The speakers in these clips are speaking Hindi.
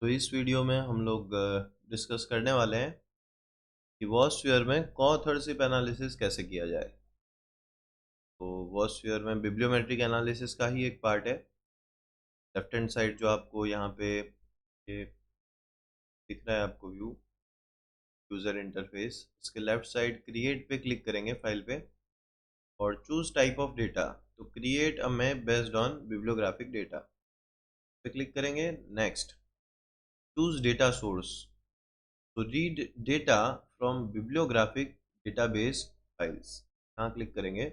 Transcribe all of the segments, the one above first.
तो इस वीडियो में हम लोग डिस्कस करने वाले हैं कि वॉस्फियर में कोऑथरशिप एनालिसिस कैसे किया जाए। तो वॉस्फियर में बिब्लियोमेट्रिक एनालिसिस का ही एक पार्ट है। लेफ्ट हैंड साइड जो आपको यहाँ पे ये दिख रहा है आपको व्यू यूज़र इंटरफेस, इसके लेफ्ट साइड क्रिएट पे क्लिक करेंगे फाइल पे और चूज टाइप ऑफ डेटा। तो create a map based on bibliographic data पे क्लिक करेंगे। Next, choose data source. तो read data from bibliographic database files, यहाँ क्लिक करेंगे।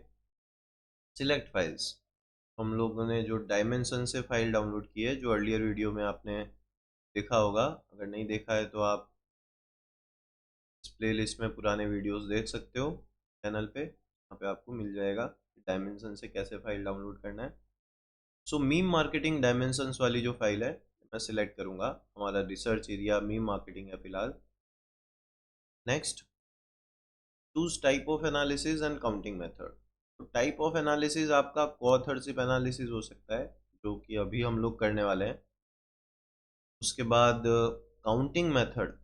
सिलेक्ट फाइल्स, हम लोगों ने जो डायमेंशन से फाइल डाउनलोड की है, जो अर्लियर वीडियो में आपने देखा होगा। अगर नहीं देखा है तो आप इस प्लेलिस्ट में पुराने वीडियोस देख सकते हो चैनल पे, यहाँ पे आपको मिल जाएगा डायमेंशन से कैसे फाइल डाउनलोड करना है। सो मीम मार्केटिंग डायमेंशंस वाली जो फाइल है मैं सिलेक्ट करूँगा। हमारा रिसर्च एरिया मीम मार्केटिंग है फिलहाल। Next, choose type of analysis and counting method. तो टाइप ऑफ एनालिसिस आपका कोऑथरशिप एनालिसिस हो सकता है, जो कि अभी हम लोग करने वाले हैं। उसके बाद counting method.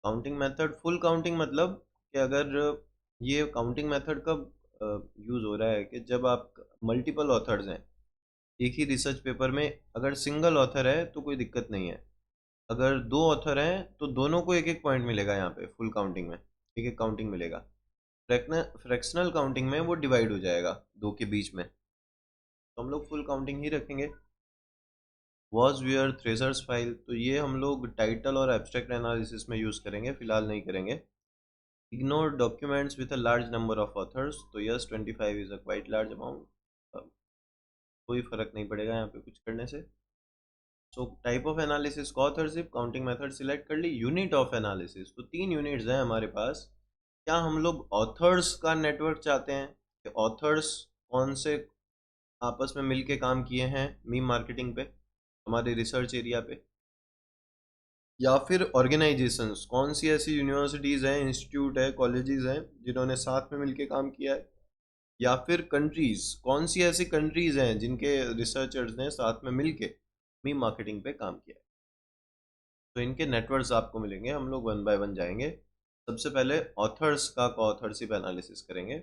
Counting method full counting, मतलब कि अगर ये काउंटिंग मेथड कब यूज़ हो रहा है कि जब आप मल्टीपल ऑथर्स हैं एक ही रिसर्च पेपर में। अगर सिंगल ऑथर है तो कोई दिक्कत नहीं है। अगर दो ऑथर हैं तो दोनों को एक एक पॉइंट मिलेगा, यहाँ पे फुल काउंटिंग में एक एक काउंटिंग मिलेगा। फ्रैक्शनल काउंटिंग में वो डिवाइड हो जाएगा दो के बीच में, तो हम लोग फुल काउंटिंग ही रखेंगे। वॉज वियर थ्रेसर्स फाइल, तो ये हम लोग टाइटल और एब्स्ट्रैक्ट एनालिसिस में यूज़ करेंगे, फिलहाल नहीं करेंगे। Ignore documents with a large number of authors, तो yes 25 is a quite large amount, कोई फ़र्क नहीं पड़ेगा यहाँ पे कुछ करने से। सो टाइप ऑफ एनालिसिस को ऑथरशिप, काउंटिंग मेथड सिलेक्ट कर ली। यूनिट ऑफ एनालिसिस, तो तीन यूनिट्स हैं हमारे पास। क्या हम लोग ऑथर्स का नेटवर्क चाहते हैं कि ऑथर्स कौन से आपस में मिलके काम किए हैं मीम मार्केटिंग पे, हमारे रिसर्च एरिया पे, या फिर ऑर्गेनाइजेशंस कौन सी ऐसी यूनिवर्सिटीज़ हैं, इंस्टीट्यूट है, कॉलेजेस हैं जिन्होंने साथ में मिलके काम किया है, या फिर कंट्रीज़ कौन सी ऐसी कंट्रीज़ हैं जिनके रिसर्चर्स ने साथ में मिलके मीम मार्केटिंग पे काम किया है। तो इनके नेटवर्क्स आपको मिलेंगे, हम लोग वन बाय वन जाएंगे। सबसे पहले ऑथर्स का ऑथरशिप एनालिसिस करेंगे।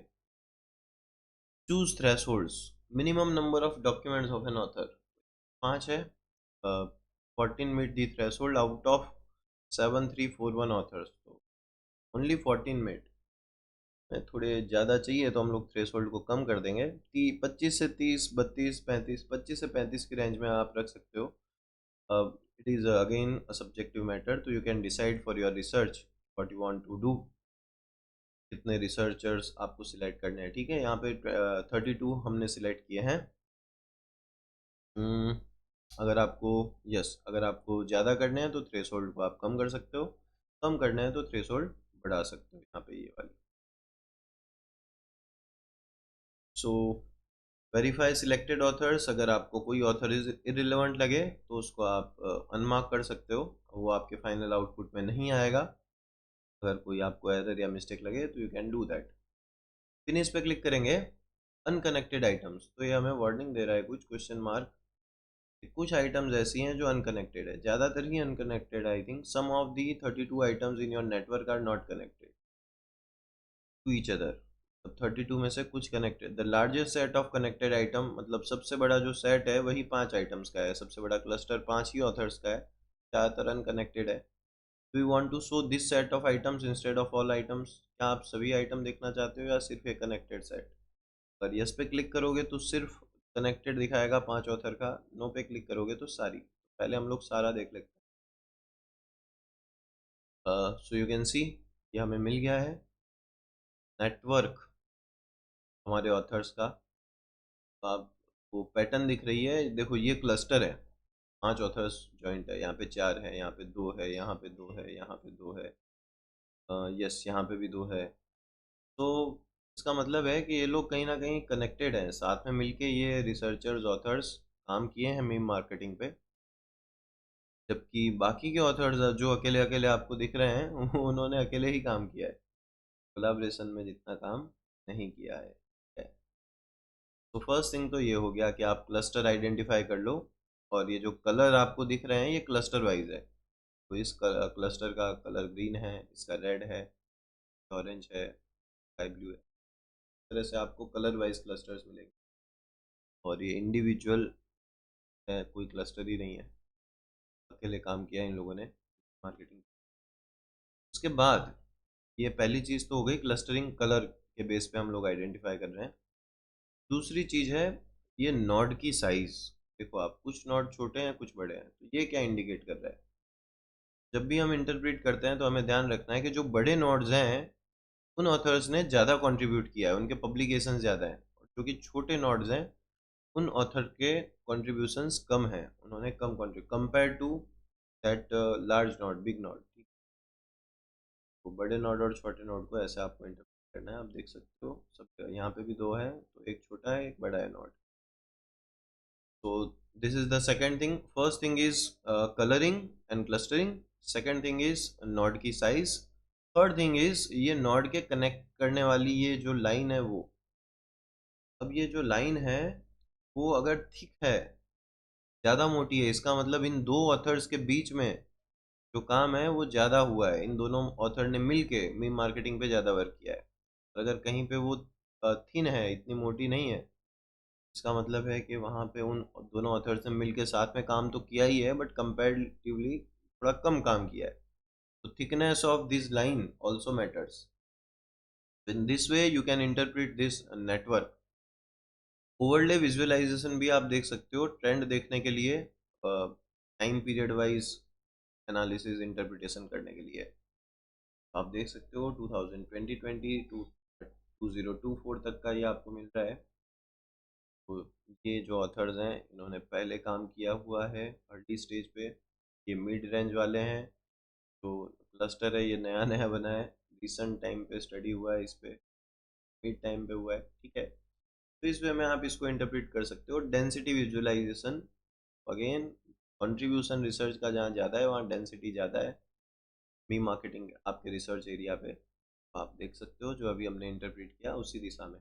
Choose thresholds, minimum number of documents of an author 5 है। 14 meet the threshold out of 7341 authors, तो ओनली 14 मीट में। थोड़े ज़्यादा चाहिए तो हम लोग थ्रेशोल्ड को कम कर देंगे। 25 से 30, 32, 35, 25 से 35 की रेंज में आप रख सकते हो। It is again a subjective matter, तो you can decide for your research what you want to do. कितने रिसर्चर्स आपको सिलेक्ट करने हैं, ठीक है। यहाँ पे 32 हमने सिलेक्ट किए हैं। हम्म, अगर आपको ज़्यादा करने हैं तो थ्रेशोल्ड को आप कम कर सकते हो, कम करने हैं तो थ्रेशोल्ड बढ़ा सकते हो, यहाँ पे ये वाली। सो वेरीफाई सिलेक्टेड ऑथर्स, अगर आपको कोई ऑथर इज इरिलेवेंट लगे तो उसको आप अनमार्क कर सकते हो, वो आपके फाइनल आउटपुट में नहीं आएगा। अगर कोई आपको एरर या मिस्टेक लगे तो you can do that. Finish पे क्लिक करेंगे। अनकनेक्टेड आइटम्स, तो ये हमें वार्निंग दे रहा है कुछ क्वेश्चन मार्क। कुछ आइटम्स ऐसी हैं जो अनकनेक्टेड है, ज़्यादातर ही unconnected. I think some of the 32 items in your network are not connected to each other. अब 32 में से कुछ connected. The largest set of connected item, मतलब सबसे बड़ा जो सेट है वही 5 आइटम्स का है, सबसे बड़ा क्लस्टर 5 ही ऑथर्स का है, ज़्यादातर अनकनेक्टेड है। Do you want to show this set of items instead of all items, क्या आप सभी आइटम देखना चाहते हो या सिर्फ एक कनेक्टेड सेट। अगर यस पे क्लिक करोगे तो सिर्फ कनेक्टेड दिखाएगा 5 ऑथर का, नो पे क्लिक करोगे तो सारी। पहले हम लोग सारा देख लेते हैं। सो यू कैन सी ये हमें मिल गया है नेटवर्क हमारे ऑथर्स का। आपको पैटर्न दिख रही है, देखो ये क्लस्टर है, 5 ऑथर्स जॉइंट है, यहाँ पे 4 है, यहाँ पे 2 है, यहाँ पे 2 है, यहाँ पे 2 है, यस यहाँ पे भी 2 है। तो इसका मतलब है कि ये लोग कहीं ना कहीं कनेक्टेड हैं, साथ में मिलके ये रिसर्चर्स ऑथर्स काम किए हैं मीम मार्केटिंग पे। जबकि बाकी के ऑथर्स जो अकेले अकेले आपको दिख रहे हैं उन्होंने अकेले ही काम किया है, कोलैबोरेशन में जितना काम नहीं किया है। तो फर्स्ट थिंग तो ये हो गया कि आप क्लस्टर आइडेंटिफाई कर लो। और ये जो कलर आपको दिख रहे हैं ये क्लस्टर वाइज है। तो इस क्लस्टर का कलर ग्रीन है, इसका रेड है, ऑरेंज है, स्काई ब्लू है। इस तरह से आपको कलर वाइज क्लस्टर्स मिलेंगे और ये इंडिविजुअल है, कोई क्लस्टर ही नहीं है, अकेले काम किया है इन लोगों ने मार्केटिंग। उसके बाद ये पहली चीज़ तो हो गई, क्लस्टरिंग कलर के बेस पे हम लोग आइडेंटिफाई कर रहे हैं। दूसरी चीज़ है ये नोड की साइज। देखो आप, कुछ नोड छोटे हैं कुछ बड़े हैं, तो ये क्या इंडिकेट कर रहा है? जब भी हम इंटरप्रेट करते हैं तो हमें ध्यान रखना है कि जो बड़े नोड्स हैं उन ऑथर्स ने ज़्यादा कंट्रीब्यूट किया है, उनके पब्लिकेशन ज़्यादा हैं। और जो कि छोटे नोड्स हैं उन ऑथर के कंट्रीब्यूशंस कम हैं, उन्होंने कम contribute compare to that large node, big node. तो बड़े नोड और छोटे नोड को ऐसे आपको इंटरप्रेट करना है। आप देख सकते हो सब यहाँ पे भी दो है, तो एक छोटा है एक बड़ा है node. So this is the second thing. First thing is coloring and clustering. Second thing is node की size. Third thing is ये node के connect करने वाली ये जो line है वो, अब ये जो line है वो अगर थिक है, ज़्यादा मोटी है, इसका मतलब इन दो ऑथर्स के बीच में जो काम है वो ज़्यादा हुआ है, इन दोनों ऑथर ने मिल के मीम मार्केटिंग पे ज़्यादा वर्क किया है। अगर कहीं पे वो थिन है, इतनी मोटी नहीं है, इसका मतलब है कि वहाँ पे उन दोनों ऑथर्स ने मिलकर साथ में काम तो किया ही है बट कंपैरेटिवली थोड़ा कम काम किया है। तो thickness of this line also matters. In this way you can interpret this network. Overlay visualisation भी आप देख सकते हो ट्रेंड देखने के लिए, time period wise analysis interpretation करने के लिए। आप देख सकते हो 2020 टू 2024 तक का ये आपको मिल रहा है। तो ये जो ऑथर्स हैं इन्होंने पहले काम किया हुआ है अर्ली स्टेज पे, ये मिड रेंज वाले हैं। तो क्लस्टर है ये नया नया बना है, रिसेंट टाइम पे स्टडी हुआ है इस पे, मिड टाइम पे हुआ है, ठीक है। तो इस वे में आप इसको इंटरप्रेट कर सकते हो। Density visualisation, again contribution research का जहाँ ज़्यादा है वहाँ डेंसिटी ज़्यादा है। मी मार्केटिंग आपके रिसर्च एरिया पे आप देख सकते हो जो अभी हमने इंटरप्रेट किया उसी दिशा में।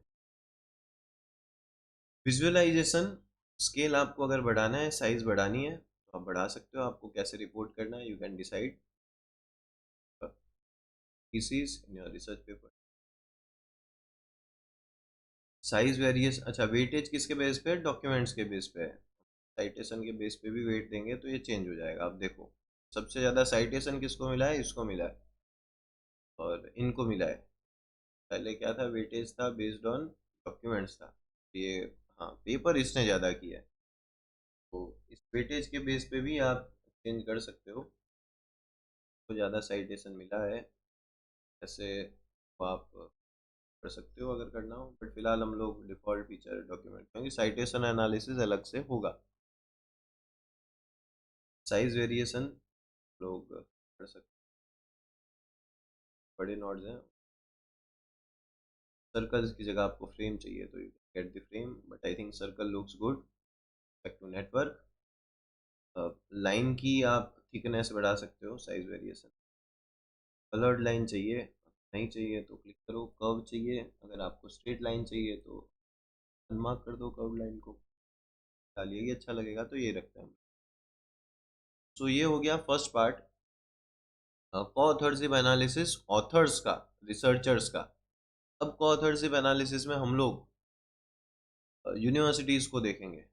विजुअलाइजेशन स्केल आपको अगर बढ़ाना है, साइज बढ़ानी है तो आप बढ़ा सकते हो। आपको कैसे रिपोर्ट करना है you can decide pieces in your research paper. Size variation, अच्छा वेटेज किसके बेस पे है? डॉक्यूमेंट्स के बेस पे है। साइटेशन के बेस पे भी वेट देंगे तो ये चेंज हो जाएगा। आप देखो सबसे ज़्यादा साइटेशन किसको मिला है? इसको मिला है और इनको मिला है। पहले क्या था? वेटेज था बेस्ड ऑन डॉक्यूमेंट्स था, ये हाँ पेपर इसने ज़्यादा किया है। तो इस वेटेज के बेस पे भी आप चेंज कर सकते हो, तो ज़्यादा साइटेशन मिला है ऐसे तो आप कर सकते हो अगर करना हो। बट फिलहाल हम लोग डिफ़ॉल्ट फीचर डॉक्यूमेंट, क्योंकि साइटेशन एनालिसिस अलग से होगा। साइज वेरिएशन लोग कर सकते, बड़े नोड्स हैं। सर्कल्स की जगह आपको फ्रेम चाहिए तो you get the frame, but I think circle looks good. Back to network, line की आप थिकनेस बढ़ा सकते हो, साइज वेरिएशन। कलर्ड लाइन चाहिए, नहीं चाहिए तो क्लिक करो। कर्व चाहिए, अगर आपको स्ट्रेट लाइन चाहिए तो अनमार्क कर दो कर्व लाइन को, डालिए ये अच्छा लगेगा तो ये रखते हैं। सो ये हो गया फर्स्ट पार्ट, को-ऑथरशिप एनालिसिस ऑथर्स का, रिसर्चर्स का। अब को-ऑथरशिप एनालिसिस में हम लोग यूनिवर्सिटीज़ को देखेंगे,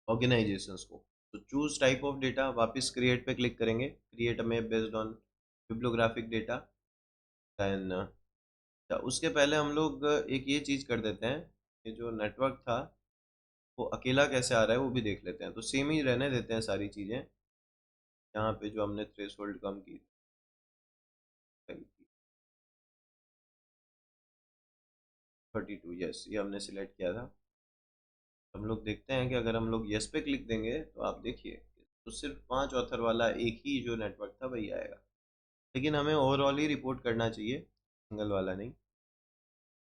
ऑर्गेनाइजेशंस को। तो चूज टाइप ऑफ डेटा, वापस क्रिएट पे क्लिक करेंगे, create a map based on bibliographic data. Then उसके पहले हम लोग एक ये चीज़ कर देते हैं कि जो नेटवर्क था वो अकेला कैसे आ रहा है वो भी देख लेते हैं। तो सेम ही रहने देते हैं सारी चीज़ें, यहाँ पे जो हमने थ्रेशोल्ड कम की 32, यस ये हमने सिलेक्ट किया था। हम लोग देखते हैं कि अगर हम लोग यस पे क्लिक देंगे तो आप देखिए तो सिर्फ 5 ऑथर वाला एक ही जो नेटवर्क था वही आएगा। लेकिन हमें ओवरऑल ही रिपोर्ट करना चाहिए, सिंगल वाला नहीं।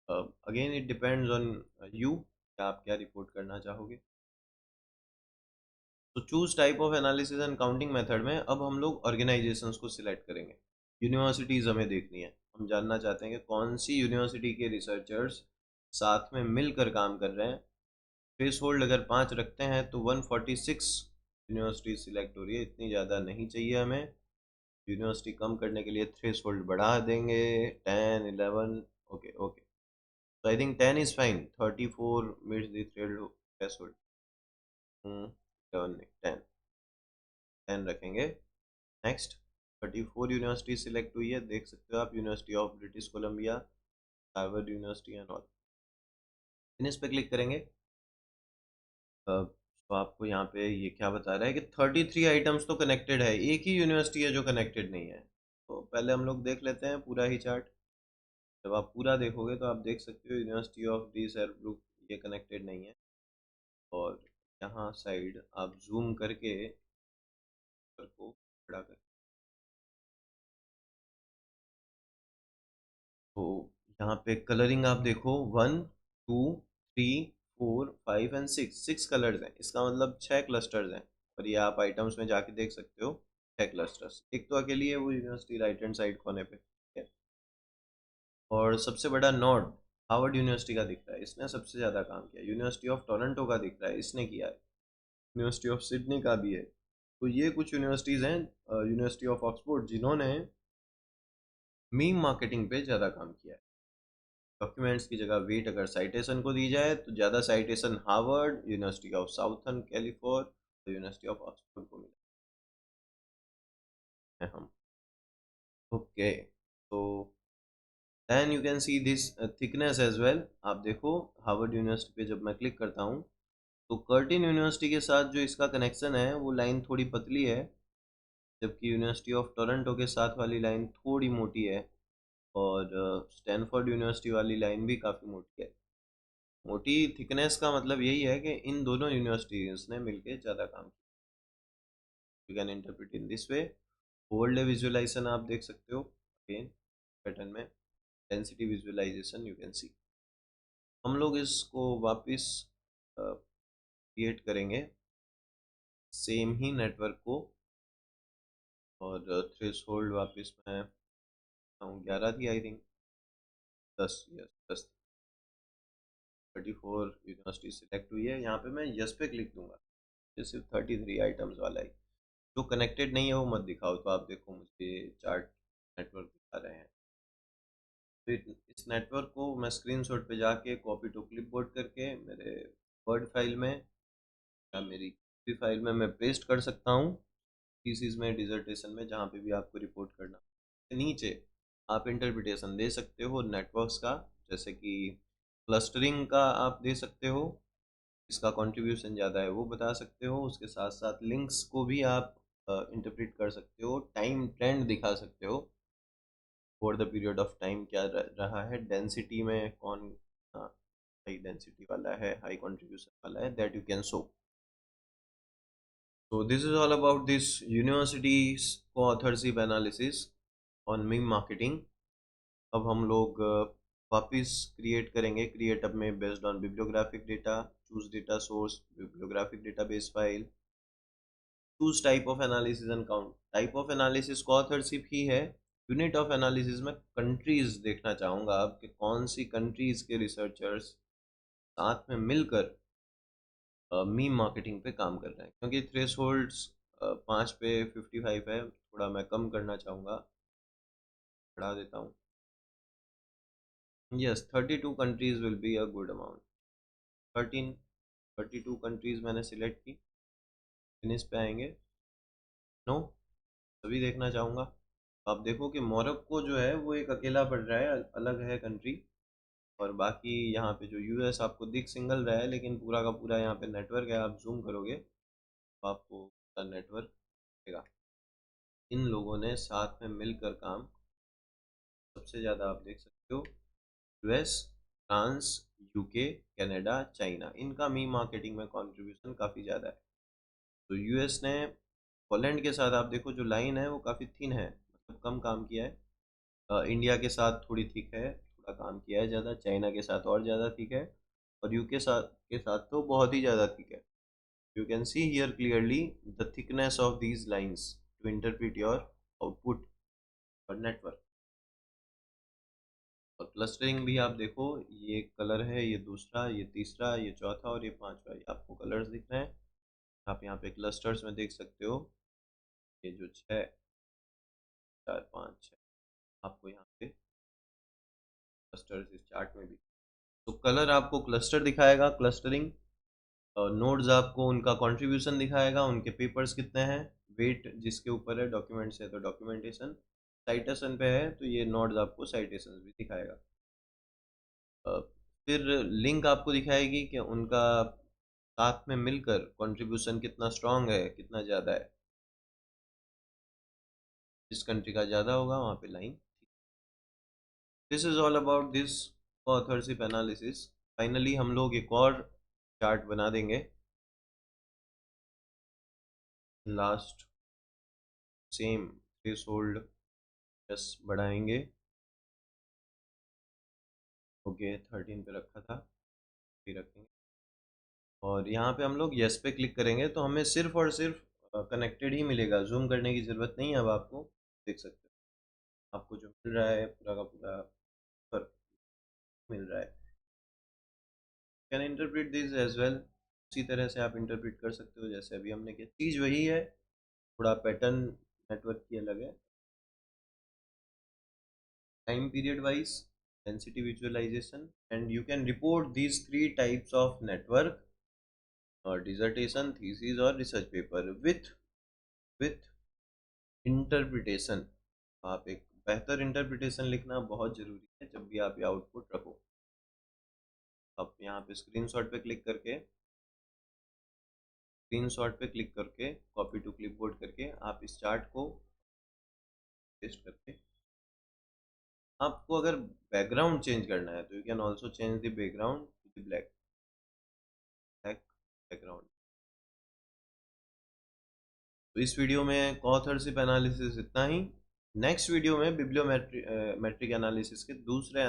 Again it depends on you, आप क्या रिपोर्ट करना चाहोगे। तो choose type of analysis and counting method में अब हम लोग ऑर्गेनाइजेशंस को सिलेक्ट करेंगे। यूनिवर्सिटीज़ हमें देखनी है, हम जानना चाहते हैं कि कौन सी यूनिवर्सिटी के रिसर्चर्स साथ में मिलकर काम कर रहे हैं। थ्रेशोल्ड अगर 5 रखते हैं तो 146 यूनिवर्सिटी सिलेक्ट हो रही है, इतनी ज़्यादा नहीं चाहिए हमें। यूनिवर्सिटी कम करने के लिए थ्रेशोल्ड बढ़ा देंगे, 10, 11। Okay okay, so I think 10 is fine. 34 meets the threshold. 11 नहीं, 10, 10 रखेंगे। नेक्स्ट, 34 यूनिवर्सिटी सिलेक्ट हुई है, देख सकते हो आप, university of British Columbia, Harvard university and all. Finish पे क्लिक करेंगे। तो आपको यहाँ पे ये क्या बता रहा है कि 33 आइटम्स तो कनेक्टेड है, एक ही यूनिवर्सिटी है जो कनेक्टेड नहीं है। तो पहले हम लोग देख लेते हैं पूरा ही चार्ट। जब आप पूरा देखोगे तो आप देख सकते हो यूनिवर्सिटी ऑफ डी सेरब्रुक ये कनेक्टेड नहीं है। और यहाँ साइड आप जूम करके को खड़ा कर, तो यहाँ पे कलरिंग आप देखो, 1, 2, 3, 4, 5 एंड 6, 6 कलर्स हैं, इसका मतलब 6 क्लस्टर्स हैं। और ये आप आइटम्स में जाके देख सकते हो, 6 क्लस्टर्स, एक तो अकेली है वो यूनिवर्सिटी राइट हैंड साइड कोने पे है। और सबसे बड़ा नोड हार्वर्ड यूनिवर्सिटी का दिख रहा है, इसने सबसे ज़्यादा काम किया। यूनिवर्सिटी ऑफ टोरंटो का दिख रहा है, इसने किया है। यूनिवर्सिटी ऑफ सिडनी का भी है। तो ये कुछ यूनिवर्सिटीज़ हैं, यूनिवर्सिटी ऑफ ऑक्सफोर्ड, जिन्होंने मीम मार्केटिंग पे ज़्यादा काम किया है। डॉक्यूमेंट्स की जगह वेट अगर साइटेशन को दी जाए तो ज़्यादा citation Harvard, university of Southern California, university of Oxford को मिला है हम। ओके, तो then you can see this thickness as well. आप देखो हार्वर्ड यूनिवर्सिटी पे जब मैं क्लिक करता हूँ तो कर्टिन यूनिवर्सिटी के साथ जो इसका कनेक्शन है वो लाइन थोड़ी पतली है, जबकि यूनिवर्सिटी ऑफ टोरंटो के साथ वाली लाइन थोड़ी मोटी है। और स्टैनफोर्ड यूनिवर्सिटी वाली लाइन भी काफ़ी मोटी है। मोटी थिकनेस का मतलब यही है कि इन दोनों यूनिवर्सिटीज ने मिलकर ज़्यादा काम किया। You can interpret in this way. Overlay visualisation आप देख सकते हो अगेन पैटर्न में, density visualisation you can see. हम लोग इसको वापस क्रिएट करेंगे सेम ही नेटवर्क को। और थ्रेशोल्ड वापस मैं 11 थी I think, 10, yes 10। 34 university select हुई है, यहाँ पे मैं यस पे क्लिक दूंगा। ये सिर्फ 33 आइटम्स वाला है, जो कनेक्टेड नहीं है वो मत दिखाओ। तो आप देखो मुझे चार्ट नेटवर्क दिखा रहे हैं। तो इस नेटवर्क को मैं स्क्रीनशॉट पे जाके कॉपी टू क्लिपबोर्ड करके मेरे वर्ड फाइल में या मेरी किसी फाइल में मैं पेस्ट कर सकता हूँ, थीसिस में, डिजर्टेशन में, जहाँ पे भी आपको रिपोर्ट करना। नीचे आप इंटरप्रिटेशन दे सकते हो नेटवर्क्स का, जैसे कि क्लस्टरिंग का आप दे सकते हो, इसका कंट्रीब्यूशन ज़्यादा है वो बता सकते हो। उसके साथ साथ लिंक्स को भी आप इंटरप्रेट कर सकते हो, टाइम ट्रेंड दिखा सकते हो, over the period of time क्या रहा है, डेंसिटी में कौन हाई डेंसिटी वाला है, हाई कंट्रीब्यूशन वाला है, that you can show. So this is all about this university's co-authorship analysis on meme marketing. अब हम लोग वापस क्रिएट करेंगे, क्रिएट अब में based on bibliographic data, choose data source, bibliographic database file, choose type of analysis and count. Type of analysis co-authorship ही है। यूनिट ऑफ एनालिसिस में कंट्रीज देखना चाहूँगा अब कि कौन सी कंट्रीज के रिसर्चर्स साथ में मिलकर मीम मार्केटिंग पे काम कर रहे हैं, क्योंकि थ्रेशोल्ड्स 5 पे 55 है, थोड़ा मैं कम करना चाहूँगा, बढ़ा देता हूँ। Yes, 32 countries will be a good amount. 13 32 countries मैंने सिलेक्ट की। फिनिश पे आएंगे। नो, तभी देखना चाहूँगा। आप देखो कि मोरक्को जो है वो एक अकेला पड़ रहा है, अलग है कंट्री। और बाकी यहाँ पे जो यूएस आपको दिख सिंगल रहा है, लेकिन पूरा का पूरा यहाँ पे नेटवर्क है। आप जूम करोगे तो आपको पूरा नेटवर्क दिखेगा। इन लोगों ने साथ में मिलकर काम, सबसे ज़्यादा आप देख सकते हो US, France, UK, Canada, China, इनका मी मार्केटिंग में कंट्रीब्यूशन काफ़ी ज़्यादा है। तो यूएस ने पोलैंड के साथ आप देखो जो लाइन है वो काफ़ी थिन है, मतलब कम काम किया है। इंडिया के साथ थोड़ी थिक है, थोड़ा काम किया है ज़्यादा। चाइना के साथ और ज़्यादा थिक है। और यूके के साथ तो बहुत ही ज़्यादा थिक है। You can see here clearly the thickness of these lines to interpret your output और नेटवर्क। और क्लस्टरिंग भी आप देखो, ये कलर है, ये दूसरा, ये तीसरा, ये चौथा और ये पांचवा, ये आपको कलर्स दिख रहे हैं। आप यहाँ पे क्लस्टर्स में देख सकते हो, ये जो 6 4 5 6 आपको यहाँ पे क्लस्टर्स इस चार्ट में भी। तो कलर आपको क्लस्टर दिखाएगा, क्लस्टरिंग। नोड्स आपको उनका कंट्रीब्यूशन दिखाएगा, उनके पेपर्स कितने हैं, वेट जिसके ऊपर है, डॉक्यूमेंट्स है तो डॉक्यूमेंटेशन, साइटेशन पे है तो ये नोड्स आपको साइटेशन भी दिखाएगा। फिर लिंक आपको दिखाएगी कि उनका साथ में मिलकर कंट्रीब्यूशन कितना स्ट्रांग है, कितना ज़्यादा है। जिस कंट्री का ज़्यादा होगा वहाँ पे line. This is all about this authorship analysis. Finally हम लोग एक और चार्ट बना देंगे लास्ट, सेम थ्रेशोल्ड यस बढ़ाएंगे। ओके 13 पे रखा था, भी रखेंगे। और यहाँ पे हम लोग यस पे क्लिक करेंगे तो हमें सिर्फ और सिर्फ कनेक्टेड ही मिलेगा, जूम करने की ज़रूरत नहीं है। अब आपको देख सकते हो आपको जो मिल रहा है पूरा का पूरा पर मिल रहा है। Can interpret this as well, उसी तरह से आप इंटरप्रेट कर सकते हो जैसे अभी हमने किया। चीज़ वही है, थोड़ा पैटर्न नेटवर्क की अलग है। Time period wise density visualisation, and you can report these 3 types of network और डिसर्टेशन, थीसिस और रिसर्च पेपर विथ इंटरप्रिटेशन। आप एक बेहतर इंटरप्रिटेशन लिखना बहुत ज़रूरी है जब भी आप ये आउटपुट रखो। आप यहाँ पे स्क्रीनशॉट पे क्लिक करके कॉपी टू क्लिपबोर्ड करके आप इस चार्ट को पेस्ट करके, आपको अगर बैकग्राउंड चेंज करना है तो you can also change the background to the black background. तो इस वीडियो में कॉथरशिप एनालिसिस इतना ही। नेक्स्ट वीडियो में बिब्लियोमेट्रिक एनालिसिस के दूसरे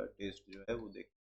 टेस्ट जो है वो देखें।